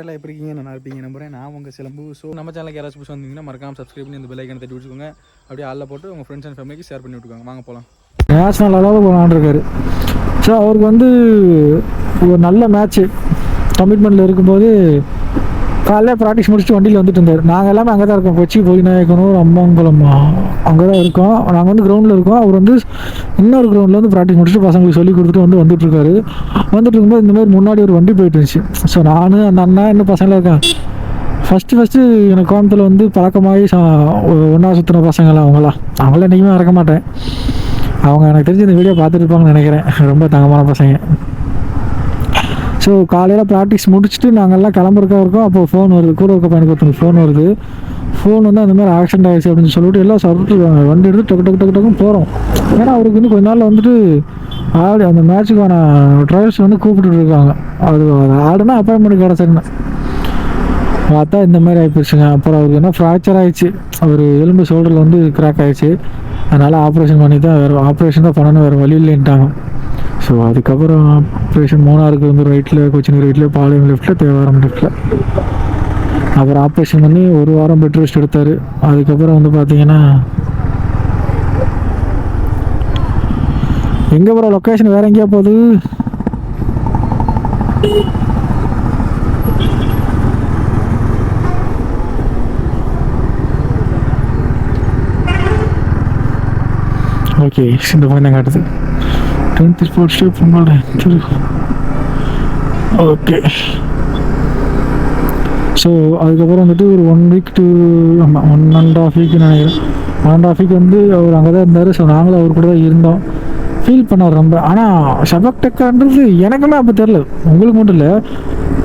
எல்லாம் எப்படி இருக்கீங்க? நல்லா இருப்பீங்க நம்புறேன். நான் உங்கள் சிலம்பு. ஸோ நம்ம சேனலுக்கு யாராச்சும் புதுசு வந்தீங்கன்னா மறக்காம சப்ஸ்கிரைப் பண்ணி இந்த பெல் ஐக்கனை தட்டி விட்டுக்கோங்க. அப்படியே ஆளில் போட்டு உங்கள் ஃப்ரெண்ட்ஸ் அண்ட் ஃபேமிலிக்கு ஷேர் பண்ணி விட்டுக்கோங்க. வாங்க போகலாம். நேஷ்னல் அளவில் விளாண்டுருக்காரு. ஸோ அவருக்கு வந்து ஒரு நல்ல மேட்ச்சு கமிட்மெண்ட்டில் இருக்கும்போது காலையில் ப்ராக்டிஸ் முடிச்சுட்டு வண்டியில் வந்துட்டு இருந்தார். நாங்கள் எல்லாமே அங்கே தான் இருக்கோம். கொச்சி போயிநாயக்கனூர் அம்மாங்குளம் அங்கே தான் இருக்கோம். நாங்கள் வந்து கிரவுண்டில் இருக்கோம். அவர் வந்து இன்னொரு கிரவுண்டில் வந்து ப்ராக்டிஸ் முடிச்சுட்டு பசங்களுக்கு சொல்லி கொடுத்துட்டு வந்துட்டுருக்காரு. வந்துட்டு இருக்கும்போது இந்தமாதிரி முன்னாடி ஒரு வண்டி போயிட்டு இருந்துச்சு. ஸோ நான் அந்த அண்ணா இன்னும் பசங்களாக இருக்கேன். ஃபஸ்ட்டு எனக்கு கோயம்புத்தூரில் வந்து பழக்கமாகி ஒன்றா சுற்றின பசங்களாம் அவங்களாம் என்றைக்குமே மறக்க மாட்டேன். அவங்க எனக்கு தெரிஞ்சு இந்த வீடியோ பார்த்துட்டு இருப்பாங்கன்னு நினைக்கிறேன். ரொம்ப தங்கமான பசங்க. ஸோ காலையில் ப்ராக்டிஸ் முடிச்சுட்டு நாங்கள்லாம் கிளம்புறக்கா இருக்கோம். அப்போ ஃபோன் வருது. கூட இருக்க பையனுக்கு ஒருத்தருக்கு ஃபோன் வருது. ஃபோன் வந்து அந்த மாதிரி ஆக்சிடென்ட் ஆகிடுச்சு அப்படின்னு சொல்லிட்டு எல்லாம் சொல்லிட்டு வண்டி எடுத்து டக்கு போகிறோம். ஏன்னா அவருக்கு வந்து கொஞ்ச நாளில் வந்துட்டு ஆடு அந்த மேட்சுக்கான ட்ரைவர்ஸ் வந்து கூப்பிட்டு இருக்காங்க. அது ஆடுனா அப்பாயின்மெண்ட் கிடச்சிருந்தேன். பார்த்தா இந்த மாதிரி ஆகிப்போச்சுங்க. அப்புறம் அவருக்கு என்ன ஃப்ராக்சர் ஆகிடுச்சு. அவர் எலும்பு ஷோல்டரில் வந்து கிராக் ஆகிடுச்சு. அதனால் ஆப்ரேஷன் பண்ணி தான் வேறு ஆப்ரேஷன் தான் பண்ணணும், வேறு வழி இல்லைன்ட்டாங்க. ஸோ அதுக்கப்புறம் ஆப்ரேஷன் மூணாருக்கு வந்து ரைட்டில், கொச்சின் ரைட்டில், பாளையம் லெஃப்ட்டில், தேவாரம் லெஃப்ட்டில். அப்புறம் ஆப்ரேஷன் பண்ணி ஒரு வாரம் பெட் ரெஸ்ட் எடுத்தார். அதுக்கப்புறம் வந்து பார்த்தீங்கன்னா எங்கே போகிற லொக்கேஷன் வேறு எங்கேயா போகுது. ஓகே, இந்த மாதிரி தான் காட்டுது. 10th ஸ்போர்ட்ஸ் ஸ்டேப் உங்களோட ஓகே. ஸோ அதுக்கப்புறம் வந்துட்டு ஒரு 1 வீக் to 1.5 வீக் நினைக்கிறேன். 1.5 வீக் வந்து அவர் அங்கே தான் இருந்தார். ஸோ நாங்களும் அவர் கூட தான் இருந்தோம். ஃபீல் பண்ணார் ரொம்ப. ஆனால் ஷபக் டெக்கான்றது எனக்குமே அப்போ தெரில, உங்களுக்கு மட்டும் இல்லை.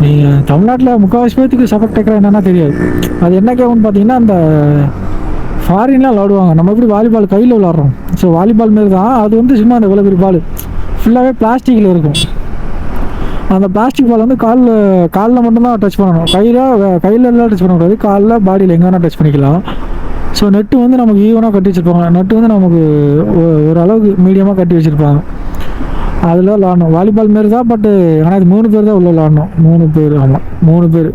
நீங்கள் தமிழ்நாட்டில் முக்கால்வாசி பேர்த்துக்கு ஷபக் டெக்கா என்னென்னா தெரியாது. அது என்ன கேம்னு பார்த்தீங்கன்னா அந்த ஃபாரின்லாம் விளாடுவாங்க. நம்ம எப்படி வாலிபால் கையில் விளாட்றோம். ஸோ வாலிபால் மாரி தான் அது வந்து சும்மா அந்த இவ்வளோ பெரிய பால் ஃபுல்லாகவே பிளாஸ்டிக்கில் இருக்கும். அந்த பிளாஸ்டிக் பால் வந்து காலில் மட்டும்தான் டச் பண்ணணும். கையில் எல்லாம் டச் பண்ணக்கூடாது. காலில் பாடியில் எங்கே வேணால் டச் பண்ணிக்கலாம். ஸோ நெட்டு வந்து நமக்கு ஈவனாக கட்டி வச்சுருப்பாங்க. நெட்டு வந்து நமக்கு ஓரளவுக்கு மீடியமாக கட்டி வச்சுருப்பாங்க. அதில் விளாடணும். வாலிபால் மாரி தான். பட்டு ஆனால் இது 3 பேர் தான் உள்ளே விளாடணும். 3 பேர். ஆமாம், 3 பேர்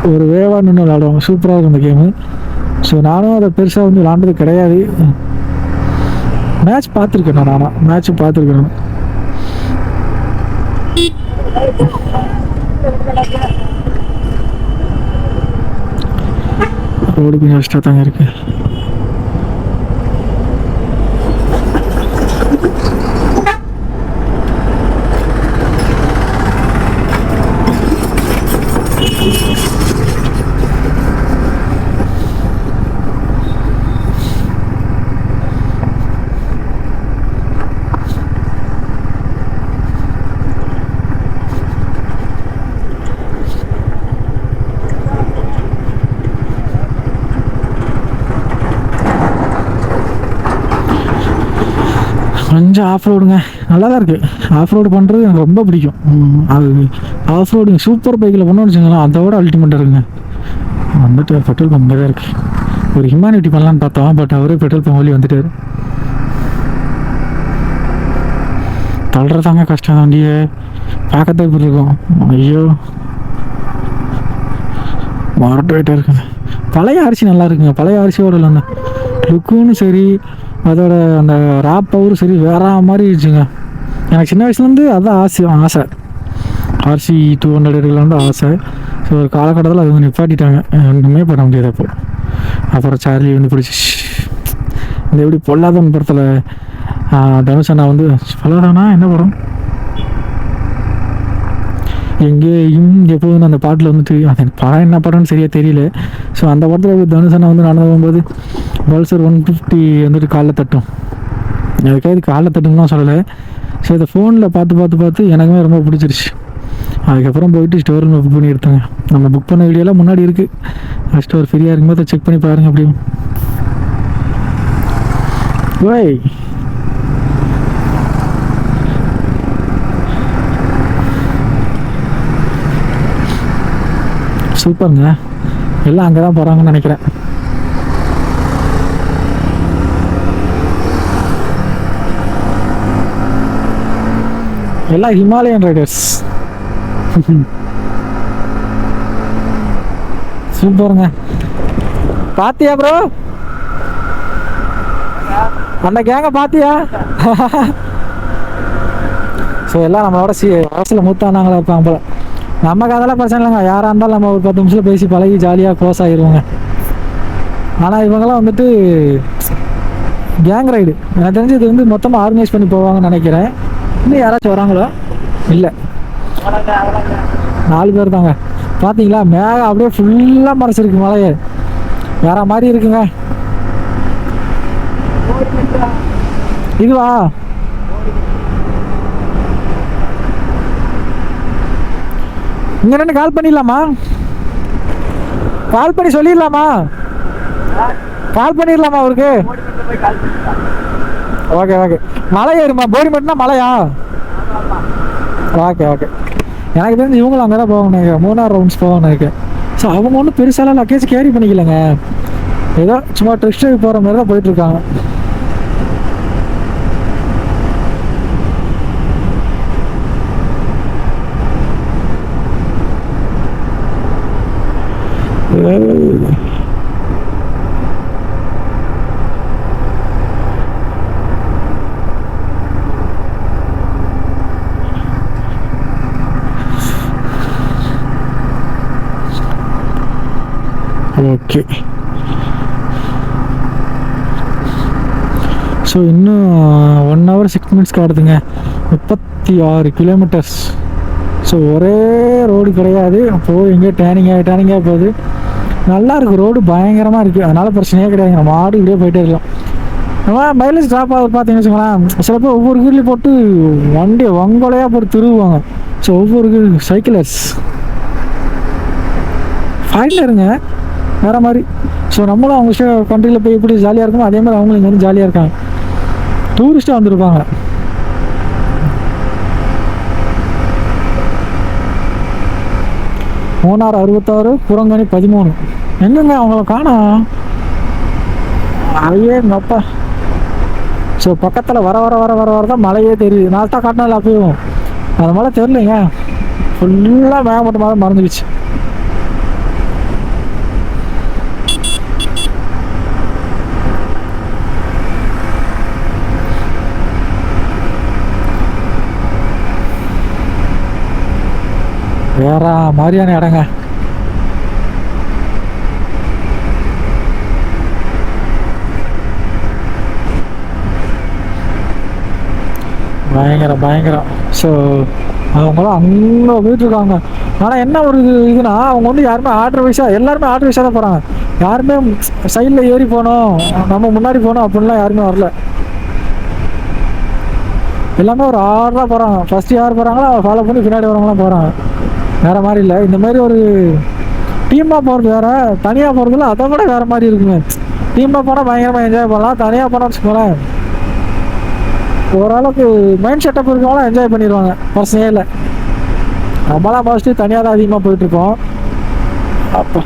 ஒரு வேவாக நின்று விளாடுவாங்க. சூப்பராக இருக்கும் அந்த கேமு. ஸோ நானும் அதை பெருசாக வந்து விளாண்டது கிடையாது. மேட்ச் பார்த்துருக்கேன். ஆனால் மேட்ச்சு பார்த்துருக்கேன். ரோடு கொஞ்சம் எக்ஸ்ட்ரா தாங்க இருக்கு. கொஞ்சம் ஆஃப் ரோடுங்க, நல்லா தான் இருக்குது. ஆஃப் ரோடு பண்ணுறது எனக்கு ரொம்ப பிடிக்கும். அது ஆஃப் ரோடுங்க சூப்பர் பைக்கில் பண்ணோன்னு வச்சுங்களேன், அதோட அல்டிமேட்டாக இருக்குங்க. வந்துட்டு பெட்ரோல் பம்ப் தான் இருக்குது. ஒரு ஹியூமனிட்டி பண்ணலான்னு பார்த்தோம். பட் அவரே பெட்ரோல் பம்ப் வழி வந்துட்டார். தள்ளுறதாங்க கஷ்டம். வண்டியை பார்க்கத்தான் இப்படி இருக்கும். ஐயோ, மாரட்டாக இருக்குது. பழைய அரிசி நல்லா இருக்குங்க. பழைய அரிசியோட அந்த லுக்குன்னு சரி, அதோட அந்த ராப் பவரும் சரி வேற மாதிரி இருந்துச்சுங்க. எனக்கு சின்ன வயசுலேருந்து அதுதான் ஆசை. RC 200 எடுக்கலான்னு ஆசை. ஸோ ஒரு காலகட்டத்தில் அது வந்து நிப்பாட்டிட்டாங்க. ஒன்றுமே பண்ண முடியாது. அப்புறம் சார்லி வந்து பிடிச்சி இந்த எப்படி பொல்லாதவன் படத்தில் தனுஷ் அண்ணா வந்து பொல்லாதவனா என்ன படம், எங்கேயும் எப்போதும் அந்த பாட்டில் வந்துட்டு அது படம் என்ன படம்னு சரியாக தெரியல. ஸோ அந்த படத்தில் தனுஷ் அண்ணா வந்து நடந்து போகும்போது பல்சர் 150 வந்துட்டு காலில் தட்டும். அதுக்காக இது காலில் தட்டுன்னு தான் சொல்லலை. ஸோ இதை ஃபோனில் பார்த்து எனக்குமே ரொம்ப பிடிச்சிருச்சு. அதுக்கப்புறம் போயிட்டு ஸ்டோரில் புக் பண்ணி எடுத்தாங்க. நம்ம புக் பண்ண வீடியோலாம் முன்னாடி இருக்குது. ஸ்டோர் ஃப்ரீயாக இருக்கும்போது செக் பண்ணி பாருங்கள். அப்படியும் ஓய் சூப்பருங்க. எல்லாம் அங்கே தான் போகிறாங்கன்னு நினைக்கிறேன். எல்லாம் ஹிமாலயன் ரைடர்ஸ். சூப்பருங்க. பாத்தியா ப்ரோ அந்த கேங்க பாத்தியா? ஸோ எல்லாம் நம்மளோட வயசில் மூத்தானாங்களா இருப்பாங்க போல. நமக்கு அதெல்லாம் பிரச்சனை இல்லைங்க, யாராக இருந்தாலும் நம்ம ஒரு 10 நிமிஷத்தில் பேசி பழகி ஜாலியாக க்ளோஸ் ஆகிடுவோங்க. ஆனால் இவங்கெல்லாம் வந்துட்டு கேங் ரைடு எனக்கு தெரிஞ்சு இது வந்து மொத்தமாக ஆர்கனைஸ் பண்ணி போவாங்கன்னு நினைக்கிறேன். இன்னும் யாராச்சும் வராங்களோ? இல்லை, 4 பேர் தாங்க. பார்த்தீங்களா மேகம் அப்படியே ஃபுல்லாக மறைச்சிருக்கு, மலையே வேற மாதிரி இருக்குங்க. இதுவா இங்க நின்று கால் பண்ணிடலாமா? கால் பண்ணி சொல்லிடலாமா? கால் பண்ணிடலாமா அவருக்கு? Okay okay. மலை ஏறுமா? போடி மட்டும்னா மலையா? Okay okay. எனக்கு தெரிஞ்சு இவங்களும் அங்கே தான் போகணும் நினைக்கிறேன், 3 ரவுண்ட்ஸ் போகணும் நினைக்கிறேன். ஸோ அவங்க ஒன்றும் பெருசாலாம் லக்கேஜ் கேரி பண்ணிக்கலங்க, ஏதோ சும்மா ட்ரெஸ் ட்ரைவ் போகிற மாதிரி தான் போயிட்டுருக்காங்க. ஓகே. ஸோ இன்னும் 1 hour 6 minutes காட்டுதுங்க. 36 கிலோமீட்டர்ஸ். ஸோ ஒரே ரோடு கிடையாது, போய் எங்கேயோ டேனிங்காக போகுது. நல்லா இருக்குது ரோடு, பயங்கரமாக இருக்குது, அதனால் பிரச்சனையே கிடையாதுங்க. நம்ம ஆடு இப்படியே போயிட்டே இருக்கலாம். நம்ம மைலேஜ் ட்ராப் ஆகுது பார்த்தீங்கன்னு வச்சுக்கோங்களேன். சில பேர் ஒவ்வொரு கீர்லையும் போட்டு வண்டியை வங்கோலையாக போட்டு திருவுவாங்க. ஸோ ஒவ்வொரு சைக்கிளர்ஸ் ஃபைனருங்க வேறு மாதிரி. ஸோ நம்மளும் அவங்க கண்ட்ரியில் போய் எப்படி ஜாலியாக இருக்குமோ அதே மாதிரி அவங்களும் இங்கே வந்து ஜாலியாக இருக்காங்க. டூரிஸ்ட்டாக வந்துருப்பாங்க. மூணார் 66, குரங்கணி 13. எங்கங்க அவங்கள காணோம்? ஐயே அப்பா. ஸோ பக்கத்தில் வர வர வர வர வர தான் மலையே தெரியுது. நான் தான் காட்டினால அப்பயும் அது மழை தெரிலங்க, ஃபுல்லாக மேகமூட்டமாக மறந்துடுச்சு. வேற மாதிரியான இடங்க. பயங்கரம். ஸோ அவங்களும் அங்கே போயிட்டுருக்காங்க. ஆனால் என்ன ஒரு இதுனா அவங்க வந்து யாருமே ஆர்டர் வைஸாக, எல்லாருமே ஆர்டர் வைஸாக தான் போகிறாங்க. யாருமே சைடில் ஏறி போகணும், நம்ம முன்னாடி போகணும் அப்படின்லாம் யாருமே வரல. எல்லாமே ஒரு ஆர்டராக போகிறாங்க. ஃபஸ்ட்டு யார் போகிறாங்களோ ஃபாலோ பண்ணி பின்னாடி வரவங்களாம் போகிறாங்க. வேறு மாதிரி இல்லை. இந்த மாதிரி ஒரு டீமாக போகிறது வேறு, தனியாக போகிறதுல அதை விட வேறு மாதிரி இருக்குங்க. டீமாக போனால் பயங்கரமாக என்ஜாய் பண்ணலாம், தனியாக போனால் வச்சுக்கோங்களேன் ஓரளவுக்கு மைண்ட் செட்டப் இருக்கவங்களாம் என்ஜாய் பண்ணிடுவாங்க, பிரச்சனையே இல்லை. நம்மளாம் மோஸ்ட்லி தனியாக தான் அதிகமாக போயிட்டுருப்போம். அப்போ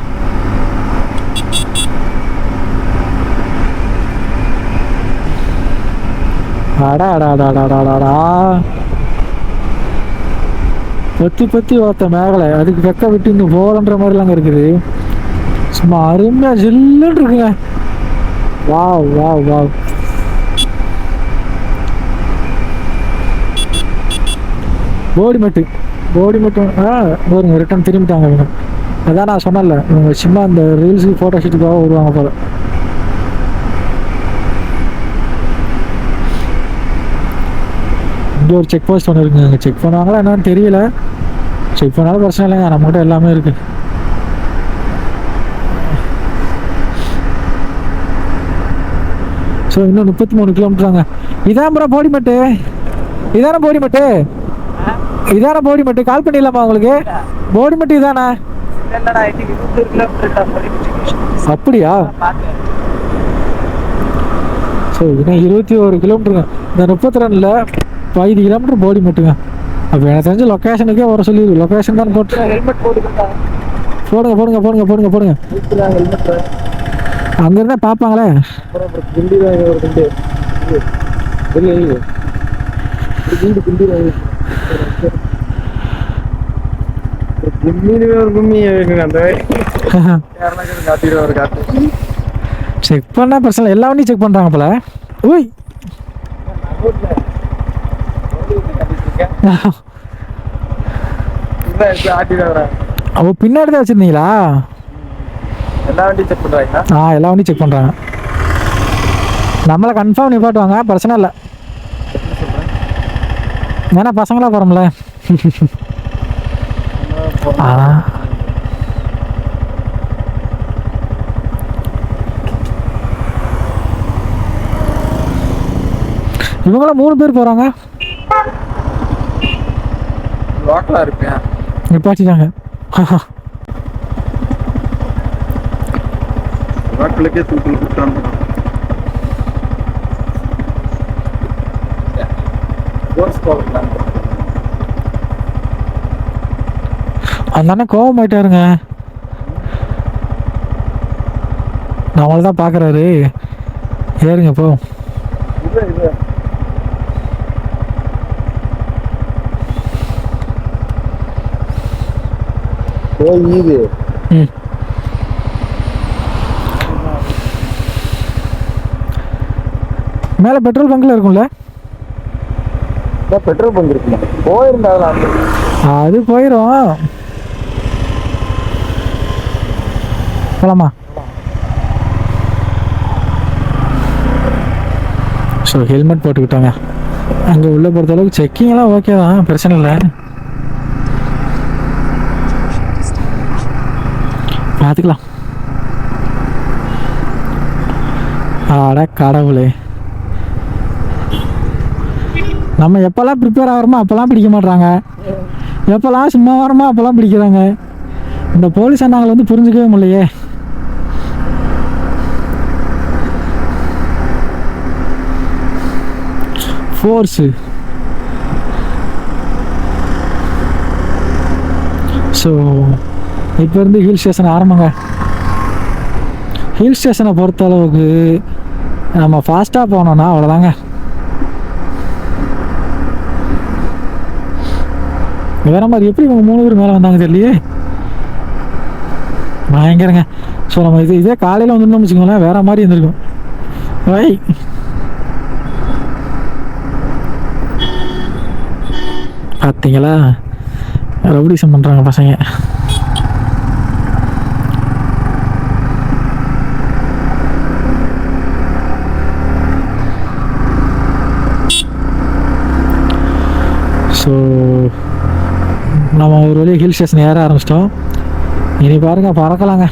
அடாடாடாடாடாடா பத்தி ஒருத்த மேகலை, அதுக்கு வெக்க விட்டு இங்கே போகலன்ற மாதிரிலாங்க இருக்குது. சும்மா அருமையாக ஜில்லுன்னு இருக்குங்க. Wow wow wow. போடி மட்டும் பாருங்க, ரிட்டன் திரும்பிட்டாங்க இவங்க. அதான் நான் சொன்னல, இவங்க சும்மா இந்த ரீல்ஸுக்கு ஃபோட்டோ ஷூட்டுக்காக வருவாங்க போல. இங்கே ஒரு செக் போஸ்ட் ஒன்று இருக்குங்க, அங்கே செக் பண்ணுவாங்களா என்னன்னு தெரியல. செக் பண்ணாலும் பிரச்சனை இல்லைங்க, நம்மகிட்ட எல்லாமே இருக்கு. ஸோ இன்னும் 33 கிலோமீட்டராங்க. இதான் ப்ரோ போடிமெட்டு, இதான போடிமெட்டு. கால் பண்ணிடலாமா உங்களுக்கு? போடிமெட்டு இதானே? அப்படியா? ஸோ இன்னும் 21 கிலோமீட்டருங்க. இந்த 32ல் 5 கிலோமீட்டர் போடிமெட்டுங்க. அப்போ எனக்கு தெரிஞ்ச லொக்கேஷனுக்கே வர சொல்லி, லொக்கேஷன் தான் போட்டு ஹெல்மெட் போடுங்க. அங்கேருந்தா பார்ப்பாங்களே. செக் பண்ணா பிரச்சனை, எல்லா வண்டியும் செக் பண்றாங்க போல. ஓய் அப்போ பின்னாடி தான் வச்சிருந்தீங்களா? எல்லா வண்டியும் செக் பண்றாங்க. எல்லா வண்டியும் செக் பண்றாங்க. நம்மளை கன்ஃபார்ம் நிப்பாட்டுவாங்க, பிரச்சனை இல்லை. ஏன்னா பசங்களா போறோம்ல. இவங்களாம் 3 பேர் போறாங்க. லோக்கலா இருப்பேன் நிப்பாட்டிட்டாங்க. லோக்கலுக்கே தூக்கி கொடுத்தாங்க. அந்த அண்ணன் கோவம் ஆயிட்டாருங்க. நம்மள தான் பாக்குறாரு. ஏறுங்க போ. மேல பெட்ரோல் பங்க்ல இருக்கும்ல? பெட்ரோல் பங்க் இருக்குமா? போயிருந்தா அது போயிடும். போலாமா? ஸோ ஹெல்மெட் போட்டுக்கிட்டாங்க. அங்கே உள்ளே பொறுத்த அளவுக்கு செக்கிங்லாம் ஓகே தான், பிரச்சனை இல்லை. பார்த்துக்கலாம். ஆட கடவுளே, நம்ம எப்போல்லாம் ப்ரிப்பேர் ஆகிறோமோ அப்போல்லாம் பிடிக்க மாட்றாங்க, எப்போல்லாம் சும்மா வரமோ அப்போல்லாம் பிடிக்கிறாங்க. இந்த போலீஸ் அண்ணாங்களை வந்து புரிஞ்சுக்கவே முடியலையே. ஃபோர்ஸு. ஸோ இப்போ இருந்து ஹில் ஸ்டேஷன் ஆரம்பங்க. ஹில் ஸ்டேஷனை பொறுத்த அளவுக்கு நம்ம ஃபாஸ்ட்டாக போனோம்னா அவ்வளோதாங்க. வேற மாதிரி எப்படி இவங்க 3 பேர் மேலே வந்தாங்க தெரியலையே, பயங்கரங்க. ஸோ நம்ம இதே காலையில் வந்துருந்தோம்னு வச்சுக்கோங்களேன், வேற மாதிரி இருந்திருக்கும். வை பார்த்தீங்களா, ரவுடிசம் பண்ணுறாங்க பசங்க. ஸோ நம்ம ஒரு வழியாக ஹில் ஸ்டேஷன் ஏற ஆரம்பிச்சிட்டோம். இனி பாருங்க பறக்கலாங்க.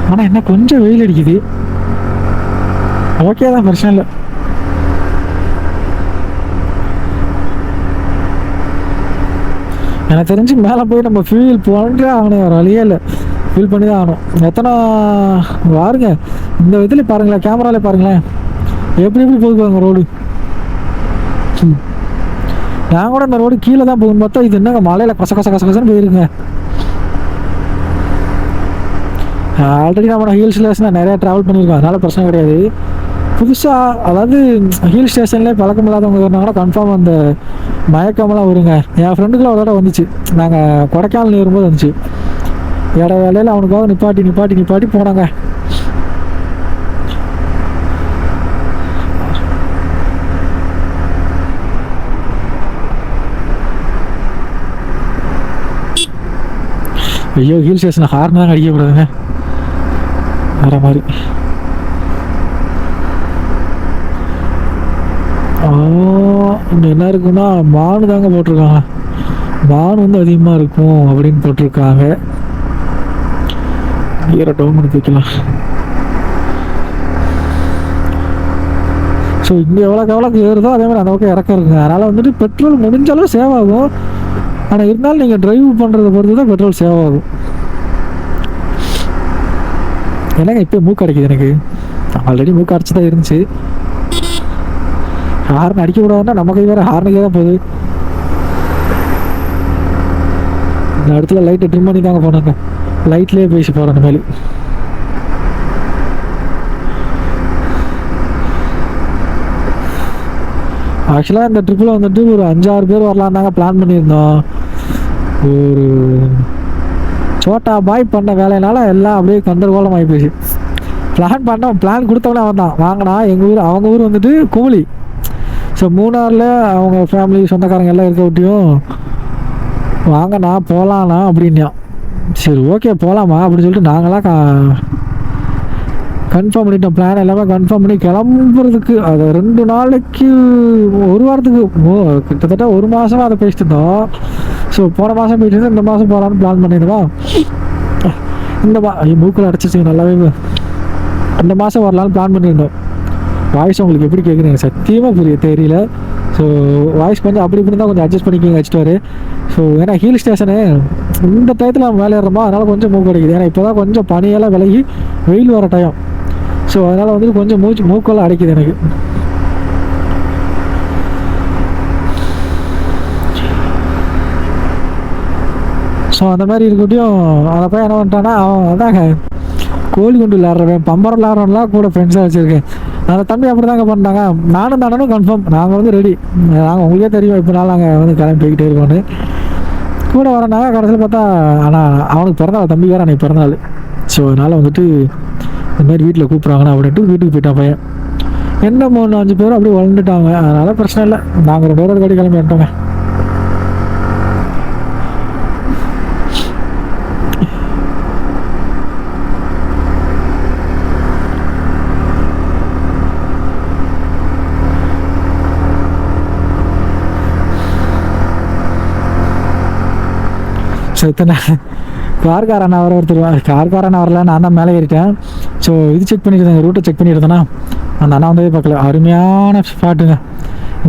ஆனால் என்ன கொஞ்சம் வெயில் அடிக்குது, ஓகே தான், பிரச்சனை இல்லை. எனக்கு தெரிஞ்சு மேலே போய் நம்ம ஃபீல் பண்ணுறே ஆகணும், வேறு வழியே இல்லை, ஃபீல் பண்ணி தான் ஆகணும். எத்தனை பாருங்க இந்த இதில் பாருங்களேன், கேமராலே பாருங்களேன் எப்படி எப்படி போய் பாருங்க ரோடு. நான் கூட இந்த ரோடு கீழே தான் போகணும் பார்த்தா இது என்னங்க மலையில் கச கச கச கசன்னு போயிருங்க. ஆல்ரெடி நம்ம ஹில் ஸ்டேஷன் நிறையா ட்ராவல் பண்ணியிருக்கோம், அதனால பிரச்சனை கிடையாது. புதுசாக அதாவது ஹில் ஸ்டேஷன்லேயே பழக்கம் இல்லாதவங்க இருந்தாங்கன்னா கன்ஃபார்ம் அந்த மயக்கமெல்லாம் வருங்க. என் ஃப்ரெண்டுக்குலாம் ஒரு தடவை வந்துச்சு, நாங்கள் கொடைக்கானல் ஏறும்போது வந்துச்சு. வேலையில் அவனுக்காக நிப்பாட்டி நிப்பாட்டி நிப்பாட்டி போனாங்க. ஐயோ ஹில் ஸ்டேஷன் ஹார்ன் தான் அடிக்கக்கூடாதுங்க, வேற மாதிரி. இங்கே என்ன இருக்குன்னா மானு தாங்க போட்டிருக்காங்க, மானு வந்து அதிகமாக இருக்கும் அப்படின்னு போட்டிருக்காங்க. ஈர டவுன் பண்ணி வைக்கலாம். ஸோ இங்கே எவ்வளோக்கு ஏறுதோ அதே மாதிரி அந்த பக்கம் இறக்கம் இருக்குங்க. அதனால் வந்துட்டு பெட்ரோல் முடிஞ்சாலும் சேவ் ஆகும். ஆனால் இருந்தாலும் நீங்கள் டிரைவ் பண்ணுறதை பொறுத்து தான் பெட்ரோல் சேவ் ஆகும். என்னங்க இப்போ மூக்கு அடைக்குது எனக்கு, ஆல்ரெடி மூக்கு அடைச்சி தான் இருந்துச்சு. ஹார்ன் அடிக்கக்கூடாதுன்னா நம்ம கை வேறு ஹார்னுக்கே தான் போகுது. இந்த இடத்துல லைட்டை ட்ரிம் பண்ணி தாங்க போனாங்க, லைட்லேயே பேசி போகிறோம். அந்த மாதிரி ஆக்சுவலாக இந்த ட்ரிப்பில் வந்துட்டு ஒரு 5-6 பேர் வரலாம் தாங்க பிளான் பண்ணியிருந்தோம். ஒரு சோட்டா பாய் பண்ண வேலையினால எல்லாம் அப்படியே கந்தர்கோலம் ஆகி போச்சு. பிளான் கொடுத்தவனே அவன் தான் வாங்கினா. எங்கள் ஊர் அவங்க ஊர் வந்துட்டு குமுளி. ஸோ மூணாரில் அவங்க ஃபேமிலி சொந்தக்காரங்க எல்லாம் இருக்க விட்டியும் வாங்கண்ணா போகலாண்ணா அப்படின்னா. சரி ஓகே போகலாமா அப்படின்னு சொல்லிட்டு நாங்களாம் கன்ஃபார்ம் பண்ணிட்டோம். பிளான் எல்லாமே கன்ஃபார்ம் பண்ணி கிளம்புறதுக்கு அது 2 நாளைக்கு 1 வாரத்துக்கு கிட்டத்தட்ட 1 மாதமாக அதை பேசிட்டு இருந்தோம். ஸோ போன மாதம் போயிட்டு இருந்தோம், இந்த மாதம் போகலான்னு பிளான் பண்ணிடுவோம். மூக்கில் அடைச்சிச்சு நல்லாவே. இந்த மாதம் வரலான்னு பிளான் பண்ணியிருந்தோம். வாய்ஸ் உங்களுக்கு எப்படி கேட்குறீங்க சத்தியமாக தெரியல. ஸோ வாய்ஸ் கொஞ்சம் அப்படி இப்படி தான் கொஞ்சம் அட்ஜஸ்ட் பண்ணிக்கிங்க வச்சுட்டு. ஸோ ஏன்னா ஹில் ஸ்டேஷனு இந்த டயத்தில் நம்ம மேலே ஏறுறோமா, அதனால் கொஞ்சம் மூக்கு அடைக்குது. ஏன்னா இப்போ தான் கொஞ்சம் பனியெல்லாம் விலகி வெயில் வர டைம். ஸோ அதனால் வந்துட்டு கொஞ்சம் மூக்கெல்லாம் அடைக்குது எனக்கு. ஸோ அந்த மாதிரி இருக்கட்டும். அதை போய் என்ன பண்ணிட்டான்னா அவன் அதாங்க கோழி குண்டு விளாட்றவன் பம்பரம் விளாட்றவன்லாம் கூட ஃப்ரெண்ட்ஸாக வச்சுருக்கேன். அந்த தம்பி அப்படி தாங்க பண்ணிட்டாங்க. நானும் தானும் கன்ஃபார்ம் நாங்கள் வந்து ரெடி. நாங்கள் உங்களுக்கே தெரியும் இப்போ நாங்கள் வந்து கிளம்பி போய்கிட்டே இருக்கோன்னு கூட வரனாங்க. கடைசியில் பார்த்தா ஆனால் அவனுக்கு பிறந்தாள், தம்பி வேறு அன்றைக்கி பிறந்தாள். ஸோ அதனால் வந்துட்டு இந்தமாரி வீட்டில் கூப்பிட்றாங்கண்ணா அப்படின்ட்டு வீட்டுக்கு போயிட்டான் பையன். என்ன 3-5 பேரும் அப்படியே வளர்ந்துட்டாங்க. அதனால் பிரச்சனை இல்லை. நாங்கள் 2 பேரும் கடி கிளம்பி வந்துட்டோங்க. ஸோ இத்தனை கார்காரன் வர ஒருத்தர் கார்காரன் வரல, நான் தான் மேலே ஏறிட்டேன். ஸோ இது செக் பண்ணிட்டு இருந்தேன், ரூட்டை செக் பண்ணிட்டு இருந்தேன்னா அந்த அண்ணா வந்ததே பார்க்கல. அருமையான ஸ்பாட்டுங்க.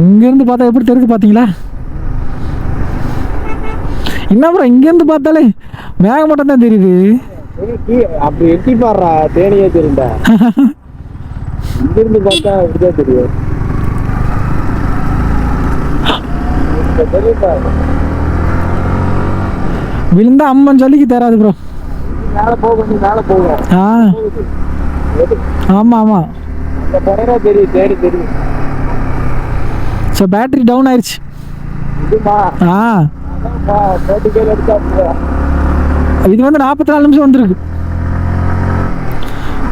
இங்கேருந்து பார்த்தா எப்படி தெரியுது பார்த்தீங்களா? என்ன அப்புறம் இங்கேருந்து பார்த்தாலே மேகமூட்டம் தான் தெரியுது. அப்படி எட்டி பாடுறா தேனியே தெரியுண்டா. இங்கிருந்து பார்த்தா அப்படிதான் தெரியும். விழுந்தா அம்மன் சொல்லிக்கு தராது ப்ரோ. மேலே போகும், மேலே போகும். ஆமாம் ஆமாம் தெரியும், தேடி தெரியும். ஸோ பேட்டரி டவுன் ஆயிடுச்சு. இது வந்து 44 நிமிஷம் வந்துருக்கு.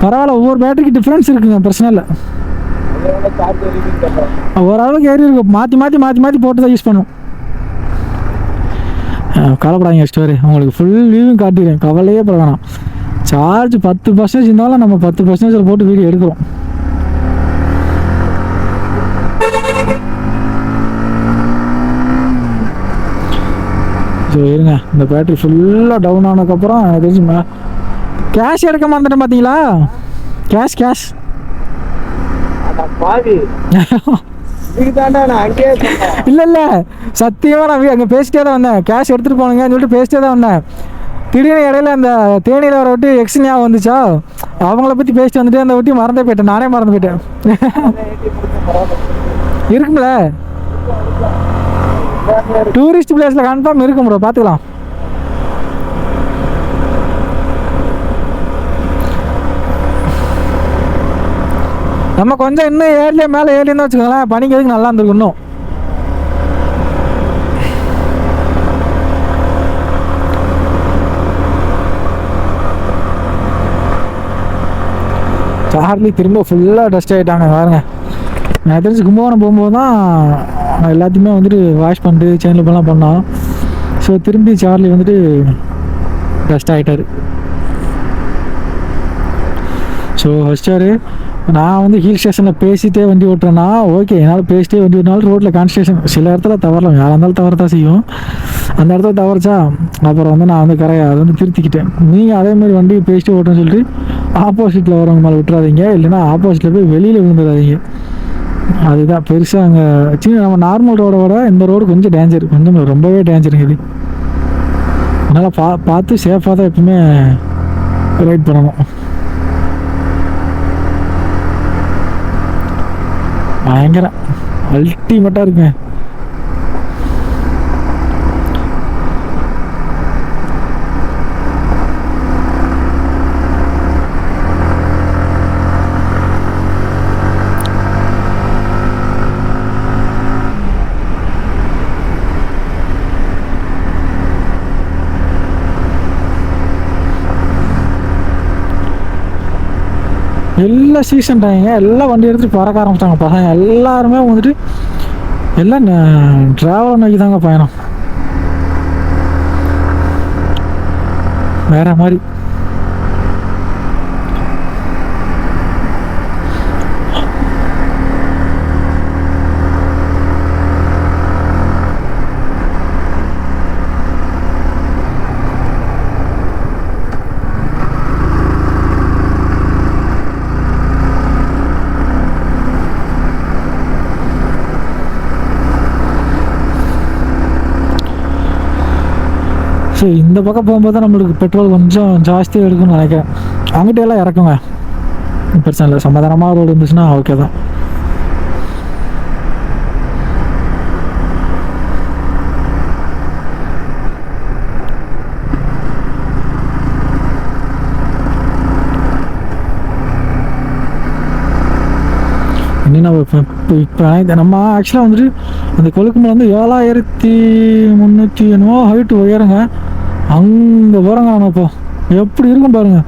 பரவாயில்ல, ஒவ்வொரு பேட்டரிக்கு டிஃப்ரென்ஸ் இருக்குங்க, பிரச்சனை இல்லை. ஓரளவுக்கு ஏறி இருக்கு. மாற்றி மாற்றி மாற்றி மாற்றி போட்டு தான் யூஸ் பண்ணும். கவலைப்படாதீங்க ஸ்டோரி, உங்களுக்கு ஃபுல் வியூவும் காட்டிடுறேன், கவலையே பட வேணாம். சார்ஜ் 10% இருந்தாலும் நம்ம 10% போட்டு வீடியோ எடுக்கிறோம். ஸோ இருங்க, இந்த பேட்டரி ஃபுல்லாக டவுன் ஆனதுக்கப்புறம் எனக்கு தெரிஞ்சுமா கேஷ் எடுக்க மறந்துட்டேன் பார்த்தீங்களா? கேஷ் இல்லை சத்தியமாக நான் அங்கே பேசிட்டே தான் வந்தேன். கேஷ் எடுத்துகிட்டு போனீங்கன்னு சொல்லிட்டு பேசிட்டே தான் வந்தேன். திடீர்னு இடையில அந்த தேனியில் வர விட்டு எக்ஸ் ஞாபகம் வந்துச்சா, அவங்கள பற்றி பேசிட்டு வந்துட்டு அந்த விட்டு மறந்தே போயிட்டேன். நானே மறந்து போயிட்டேன். இருக்கும்ல, டூரிஸ்ட் பிளேஸில் கன்ஃபார்ம் இருக்கும் ப்ரோ, பார்த்துக்கலாம். நம்ம கொஞ்சம் இன்னும் ஏர்லியே மேலே ஏர்லின்னு வச்சுக்கோங்களேன், பனிக்கிறதுக்கு நல்லா இருந்திருக்கும் இன்னும். சார்லி திரும்ப ஃபுல்லாக டஸ்ட் ஆகிட்டாங்க பாருங்க. நான் தெரிஞ்சு கும்பகோணம் போகும்போது தான் எல்லாத்தையுமே வந்துட்டு வாஷ் பண்ணிட்டு சேனல் பண்ணலாம் பண்ணோம். ஸோ திரும்பி சார்லி வந்துட்டு டஸ்ட் ஆகிட்டார். ஸோ ஃபஸ்ட்டாரு நான் வந்து ஹில் ஸ்டேஷனில் பேசிகிட்டே வண்டி ஓட்டுறேன்னா ஓகே, என்னால் பேசிட்டே வண்டி ஓட்டினாலும் ரோட்டில் கான்ஸ்டேஷன் சில இடத்துல தவறலாம், யாராக இருந்தாலும் தவறத்தான் செய்யும். அந்த இடத்துல தவறிச்சா அப்புறம் வந்து நான் வந்து அதை வந்து திருத்திக்கிட்டேன். நீங்கள் அதேமாதிரி வண்டி பேசிட்டு ஓட்டுன்னு சொல்லிட்டு ஆப்போசிட்டில் வரவங்க மேலே விட்டுறாதீங்க, இல்லைன்னா ஆப்போசிட்டில் போய் வெளியில் விழுந்துடாதீங்க. அதுதான் பெருசாக அங்கே சின்ன நம்ம நார்மல் ரோடை விட இந்த ரோடு கொஞ்சம் டேஞ்சர், கொஞ்சம் ரொம்பவே டேஞ்சருங்க இது. அதனால் பார்த்து சேஃபாக தான் எப்பவுமே ரைட் பண்ணணும். பயங்கர அல்டிமேட்டாக இருக்குங்க. எல்லாம் சீசன் டைங்க, எல்லாம் வண்டி எடுத்துகிட்டு பறக்க ஆரம்பிச்சிட்டாங்க பசங்க எல்லாருமே வந்துட்டு. எல்லாம் ட்ராவல் நோக்கி தாங்க பயணம், வேற மாதிரி. ஸோ இந்த பக்கம் போகும்போது தான் நம்மளுக்கு பெட்ரோல் கொஞ்சம் ஜாஸ்தியாக இருக்குன்னு நினைக்கிறேன். அங்கிட்ட எல்லாம் இறக்குங்க, பிரச்சனை இல்லை. சமாதானமாக ரோடு இருந்துச்சுன்னா ஓகே தான். இன்னும் இப்போ நம்ம ஆக்சுவலாக வந்துட்டு அந்த கொழுக்குமலை வந்து 7300 என்னமோ ஹைட்டு உயரங்க. அங்கே போகிறோங்க நம்ம. இப்போ எப்படி இருக்கும் பாருங்க.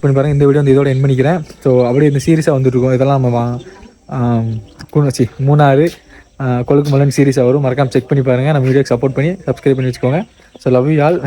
பண்ணி பாருங்கள். இந்த வீடியோ வந்து இதோட என் பண்ணிக்கிறேன். ஸோ அப்படியே இந்த சீரிஸாக வந்துருக்கோம். இதெல்லாம் நம்ம மூணாறு கொழுக்குமலைன்னு சீரிஸாக வரும். மறக்காமல் செக் பண்ணி பாருங்கள். நம்ம வீடியோக்கு சப்போர்ட் பண்ணி சப்ஸ்கிரைப் பண்ணி வச்சுக்கோங்க. So love you all.